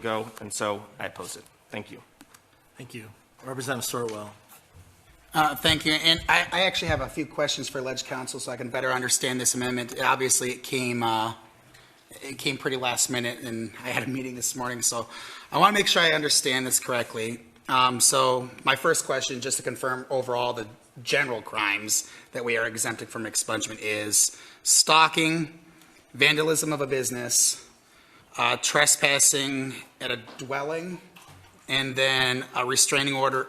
go, and so I oppose it. Thank you. Thank you. Representative Sortwell. Thank you. And I actually have a few questions for Ledge Council so I can better understand this amendment. Obviously, it came pretty last minute, and I had a meeting this morning, so I want to make sure I understand this correctly. So my first question, just to confirm overall the general crimes that we are exempted from expungement, is stalking, vandalism of a business, trespassing at a dwelling, and then a restraining order,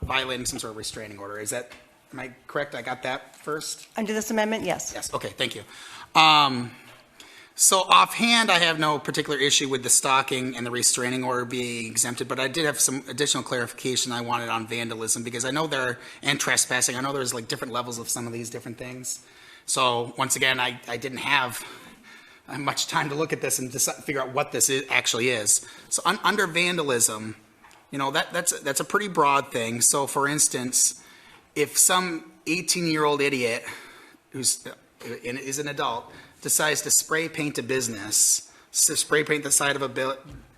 violating some sort of restraining order. Am I correct? I got that first? Under this amendment, yes. Yes, okay, thank you. So offhand, I have no particular issue with the stalking and the restraining order being exempted, but I did have some additional clarification I wanted on vandalism, because I know and trespassing, I know there's like different levels of some of these different things. So once again, I didn't have much time to look at this and figure out what this actually is. So under vandalism, you know, that's a pretty broad thing. So for instance, if some 18-year-old idiot is an adult decides to spray paint a business, spray paint the side of a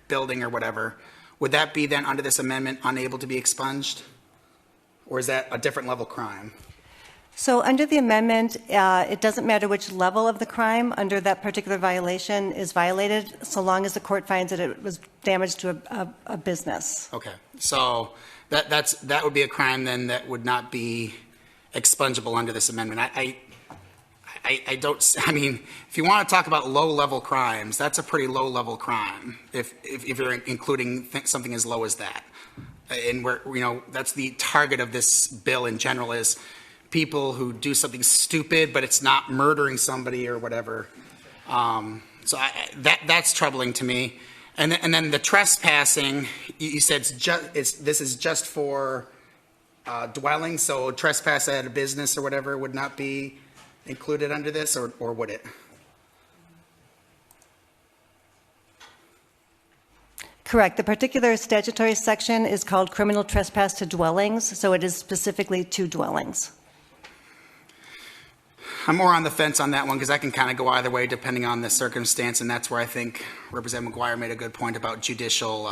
building or whatever, would that be then under this amendment unable to be expunged? Or is that a different level crime? So under the amendment, it doesn't matter which level of the crime under that particular violation is violated, so long as the court finds that it was damage to a business. Okay, so that would be a crime then that would not be expungible under this amendment. I mean, if you want to talk about low-level crimes, that's a pretty low-level crime if you're including something as low as that. And that's the target of this bill in general, is people who do something stupid, but it's not murdering somebody or whatever. So that's troubling to me. And then the trespassing, you said this is just for dwelling, so trespass at a business or whatever would not be included under this, or would it? Correct. The particular statutory section is called criminal trespass to dwellings, so it is specifically to dwellings. I'm more on the fence on that one, because I can kind of go either way depending on the circumstance, and that's where I think Representative McGuire made a good point about judicial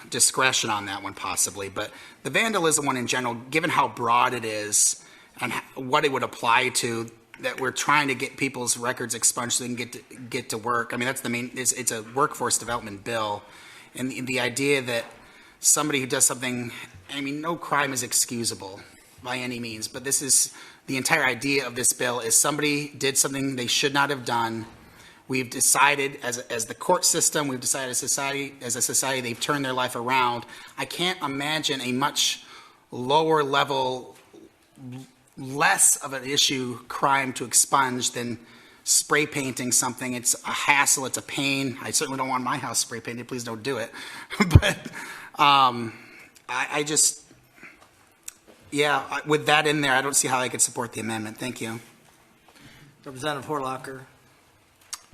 discretion on that one possibly. But the vandalism one in general, given how broad it is and what it would apply to, that we're trying to get people's records expunged so they can get to work. I mean, that's the main, it's a workforce development bill. And the idea that somebody who does something, I mean, no crime is excusable by any means, but this is, the entire idea of this bill is somebody did something they should not have done. We've decided as the court system, we've decided as a society, they've turned their life around. I can't imagine a much lower level, less of an issue crime to expunge than spray painting something. It's a hassle, it's a pain. I certainly don't want my house spray painted, please don't do it. But I just, yeah, with that in there, I don't see how I could support the amendment. Thank you. Representative Horlacher.